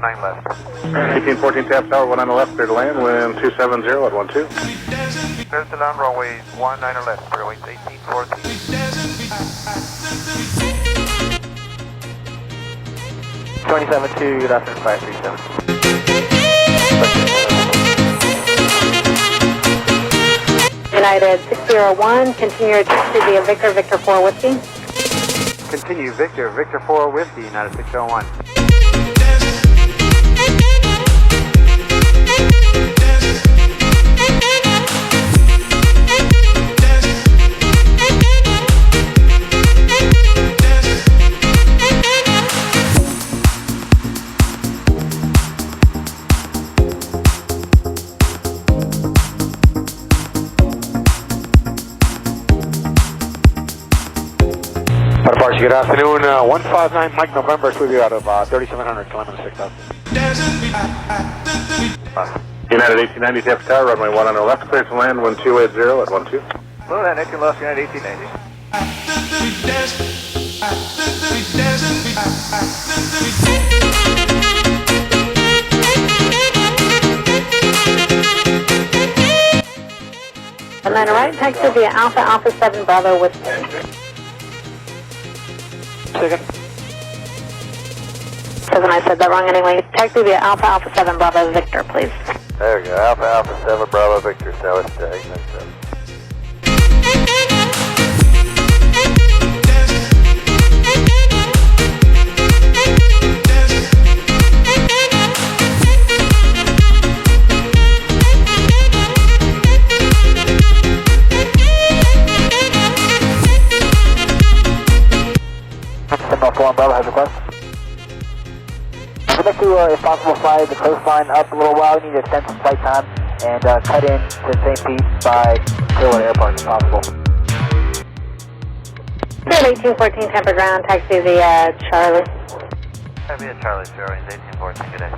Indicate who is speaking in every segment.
Speaker 1: 19 left.
Speaker 2: 1814 Tampa Tower, 19 left, clear to land, wind 270 at 12.
Speaker 1: Clear to land, runway 19 left, runway 1814.
Speaker 3: 27-2, good afternoon, 537.
Speaker 4: United 601, continue your taxi via Victor, Victor 4 Whiskey.
Speaker 3: Continue, Victor, Victor 4 Whiskey, United 601.
Speaker 5: Good afternoon, 159 Mike November, so we're out of 3700, climbing 6000.
Speaker 2: United 1890 Tampa Tower, runway 19 left, clear to land, wind 280 at 12.
Speaker 1: Blue Land, 18 left, United 1890.
Speaker 4: And then right, taxi via Alpha, Alpha 7 Bravo Whiskey.
Speaker 5: Second.
Speaker 4: I said that wrong anyway. Taxi via Alpha, Alpha 7 Bravo Victor, please.
Speaker 1: There we go, Alpha, Alpha 7 Bravo Victor, South 897.
Speaker 3: Bravo has a request. I'd like to, if possible, fly the coastline up a little while. We need to extend some flight time and cut in to St. Pete by Clearwater Airport if possible.
Speaker 4: 1814 Tampa Ground, taxi via Charlie.
Speaker 1: Via Charlie, 1814, good day.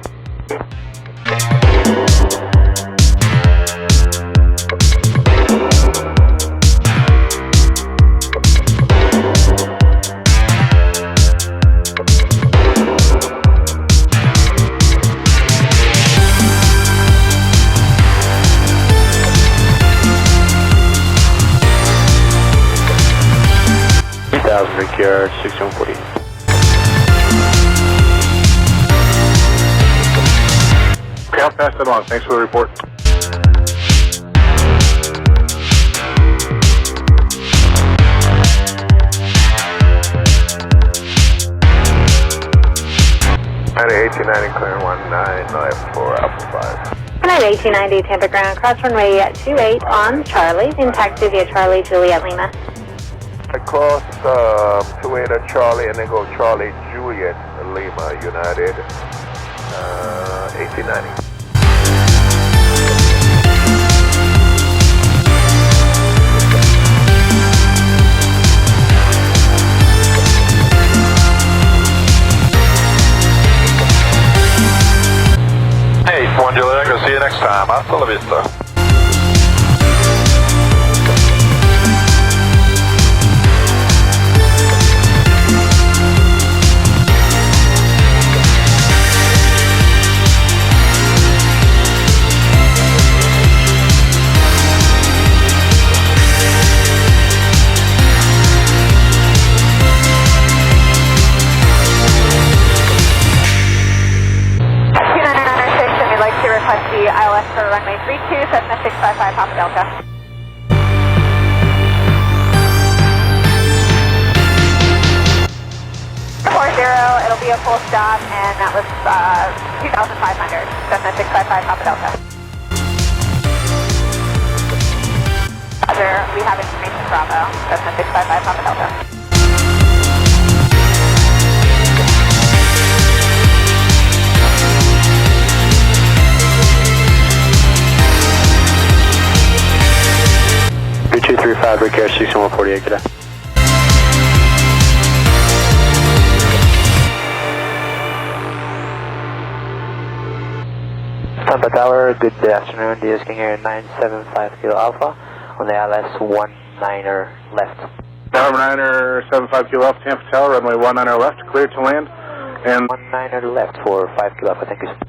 Speaker 5: Rickyard 6140.
Speaker 2: Okay, I'll pass that along. Thanks for the report.
Speaker 1: United 1890, clear 19 left for Alpha 5.
Speaker 4: United 1890 Tampa Ground, cross runway 28 on Charlie, in taxi via Charlie, Juliet Lima.
Speaker 1: Cross 28 at Charlie and then go Charlie, Juliet, Lima, United 1890.
Speaker 6: Hey, 1 Juliet, I'll see you next time. Hasta la vista.
Speaker 4: ILS for runway 32, Cessna 655, Papa Delta. It'll be a full stop, and that was 2,500, Cessna 655, Papa Delta. Roger, we have information Bravo, Cessna 655, Papa Delta.
Speaker 5: Fabric Air 6148, good day.
Speaker 3: Tampa Tower, good afternoon. Diaz King here, 975 Kilo Alpha on the ILS 19er left.
Speaker 2: Tower 9er 75 Kilo Alpha, Tampa Tower, runway 19er left, clear to land. And
Speaker 3: 19 left for 5 kilo, I think it's...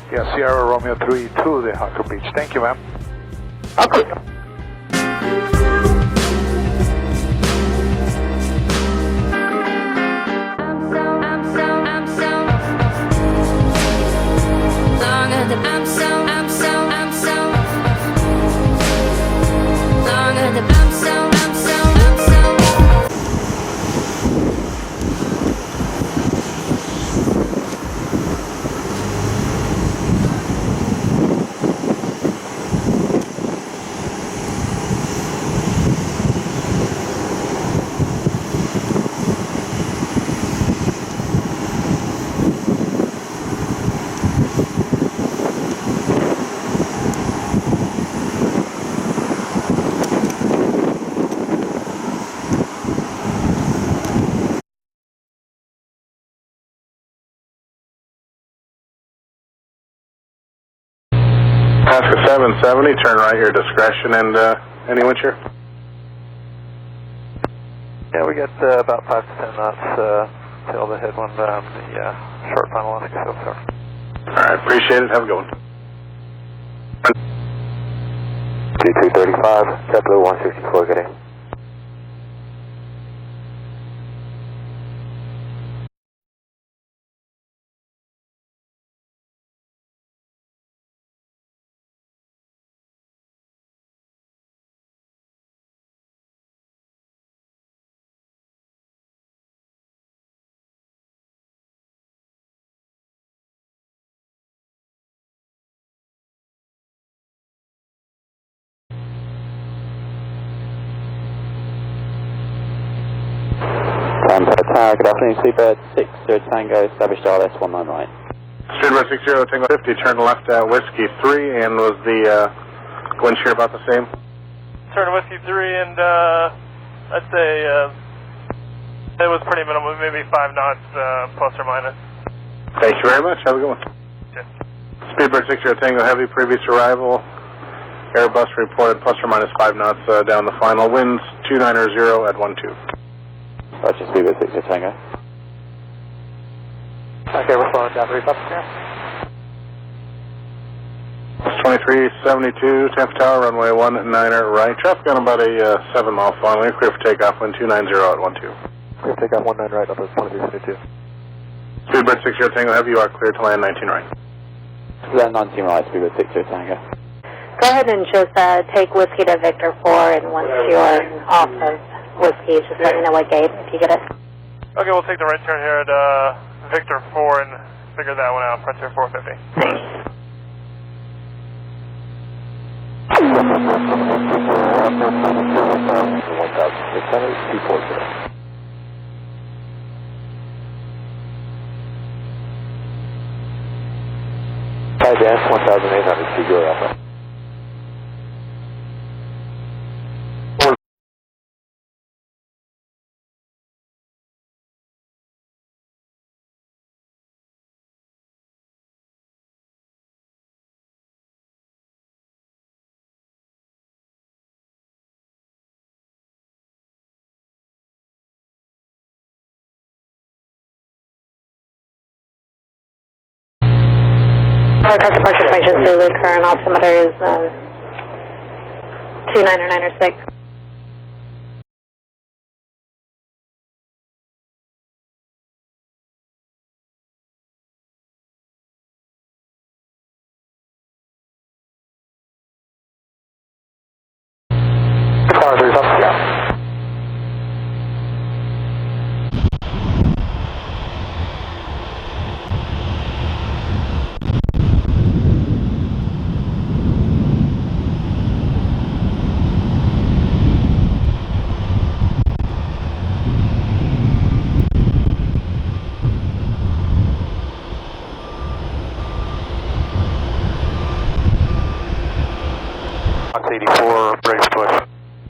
Speaker 7: Yeah, Sierra Romeo 3 to the Hawker Beach. Thank you, ma'am.
Speaker 3: Okay.
Speaker 2: Alaska 770, turn right your discretion and any wind shear?
Speaker 1: Yeah, we got about 5 to 10 knots till the headwind on the short final Alaska so far.
Speaker 2: Alright, appreciate it. Have a good one.
Speaker 1: 2235, JetBlue 164, good day.
Speaker 8: Good afternoon, Sleepbird 60 Tango, established RLS 199.
Speaker 2: Streetbird 60 Tango 50, turn left at Whiskey 3, and was the wind shear about the same?
Speaker 9: Turn Whiskey 3, and I'd say it was pretty minimal, maybe 5 knots plus or minus.
Speaker 2: Thank you very much. Have a good one.
Speaker 9: Okay.
Speaker 2: Speedbird 60 Tango Heavy, previous arrival. Airbus reported plus or minus 5 knots down the final. Winds 290 at 12.
Speaker 8: Roger, Speedbird 60 Tango.
Speaker 3: Okay, we're slowing down 3 stops here.
Speaker 2: 2372, Tampa Tower, runway 19er right. Traffic on about a 7-mile final. Clear for takeoff, wind 290 at 12.
Speaker 1: Clear for takeoff 19 right, up at 2372.
Speaker 2: Speedbird 60 Tango Heavy, you are clear to land 19 right.
Speaker 8: Land 19 right, Speedbird 60 Tango.
Speaker 4: Go ahead and just take whiskey to Victor 4, and once you're off of whiskey, just let me know what gate if you get it.
Speaker 9: Okay, we'll take the right turn here at Victor 4 and figure that one out, Frontier 450.
Speaker 4: Thanks.
Speaker 5: Hi, Dan, 1800, Figure Alpha.
Speaker 4: Departure information Zulu, current altimeter is 29906.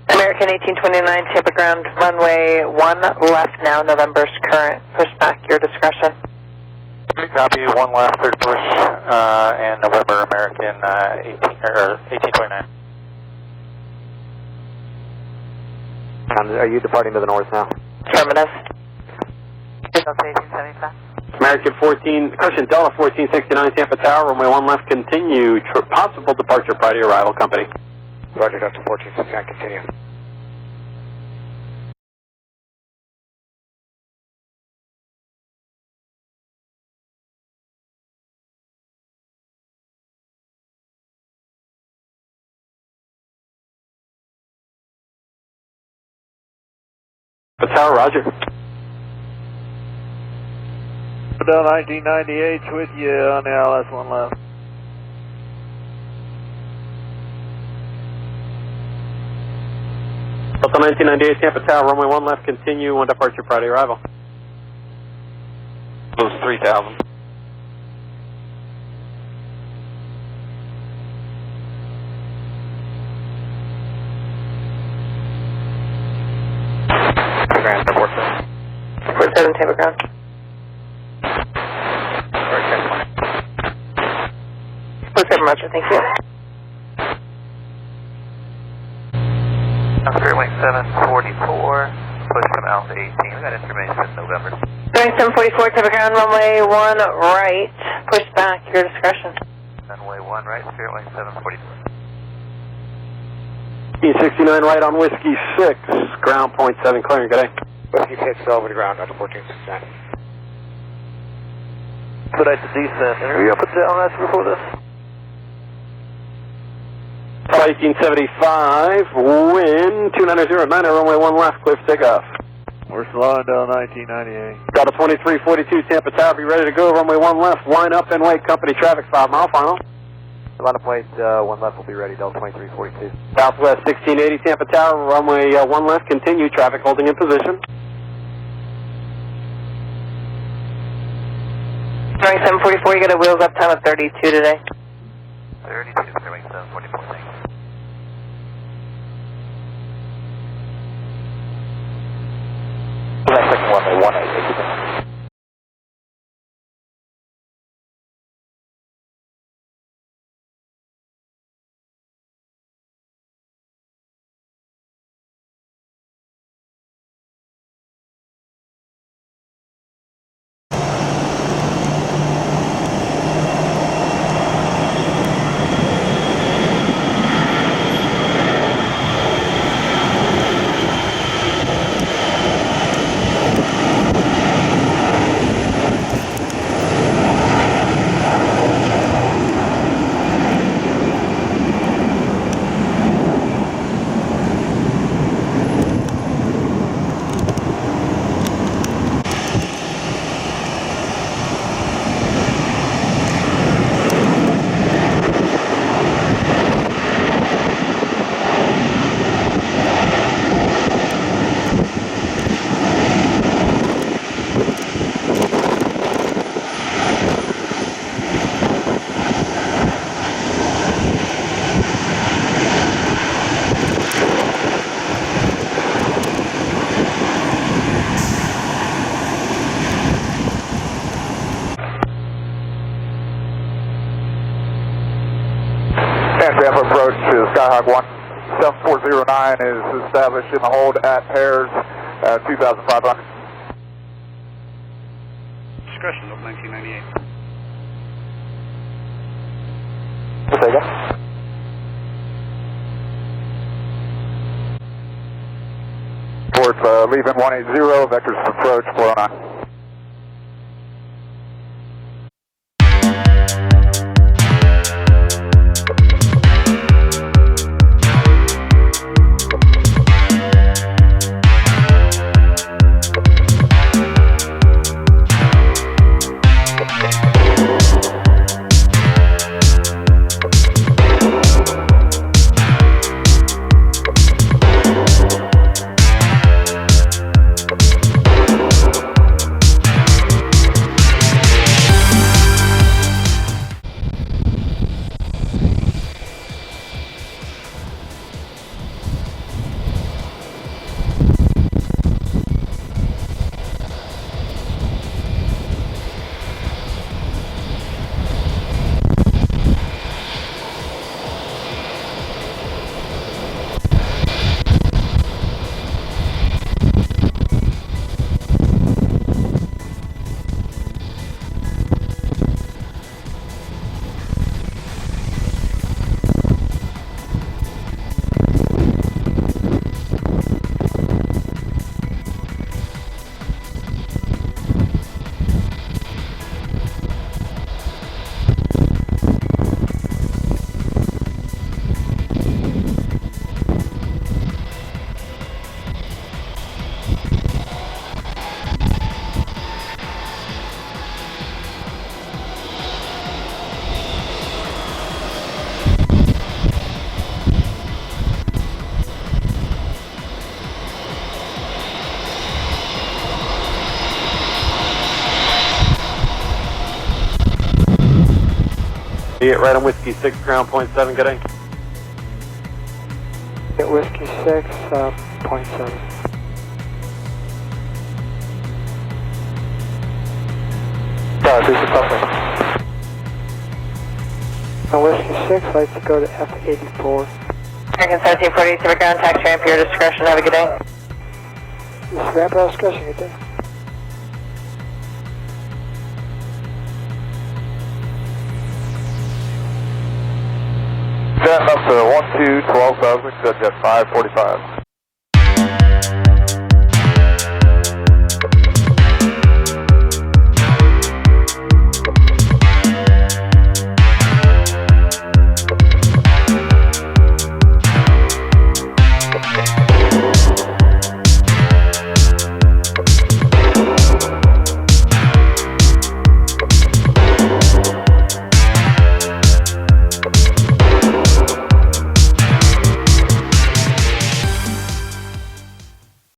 Speaker 4: American 1829, Tampa ground, runway 1 left now, November's current, push back, your discretion.
Speaker 5: Copy, 1 left, 3rd push, and November American 1829. Are you departing to the north now?
Speaker 4: Affirmative.
Speaker 10: American 14, cushion Delta 1469, Tampa Tower, runway 1 left, continue, possible departure prior to arrival, company.
Speaker 5: Roger, Delta 1469, continue.
Speaker 10: Tampa Tower, roger.
Speaker 11: Delta 1998 with you on the LS 1 left.
Speaker 10: Delta 1998, Tampa Tower, runway 1 left, continue, 1 departure prior to arrival.
Speaker 5: Close 3000. Ground, report
Speaker 4: 47 Tampa ground. Roger, thank you.
Speaker 12: Wing 744, push from Alpha 18. We got information in November.
Speaker 4: Wing 744, Tampa ground, runway 1 right, push back, your discretion.
Speaker 12: Runway 1 right, Spirit Wing 744.
Speaker 10: E69 right on Whiskey 6, ground point 7, clearing, good day.
Speaker 5: Whiskey 6 over the ground, Dr. 1469.
Speaker 11: Put out the descent. Are you up at down after before this?
Speaker 10: 1875, wind 290, runway 1 left, clear for takeoff.
Speaker 11: We're slowing down 1998.
Speaker 10: Delta 2342, Tampa Tower, be ready to go, runway 1 left, line up and wait, company traffic 5 mile final.
Speaker 5: Line up, wait, 1 left will be ready, Delta 2342.
Speaker 10: Southwest 1680, Tampa Tower, runway 1 left, continue, traffic holding in position.
Speaker 4: Wing 744, you got a wheels up time of 32 today.
Speaker 12: 32, Wing 744, thanks.
Speaker 5: Runway 18.
Speaker 7: 7409 is established in the hold at pairs 2,500.
Speaker 2: Discretion of 1998.
Speaker 7: Towards leaving 180, vectors of approach 409.
Speaker 10: Right on Whiskey 6, ground point 7, good day.
Speaker 11: Get Whiskey 6, point 7. On Whiskey 6, I'd like to go to F84.
Speaker 3: American 1740, Civic ground, taxi ramp, your discretion, have a good day.
Speaker 11: This ramp, our discretion, good day.
Speaker 7: Jet up to 12,000, set jet 545.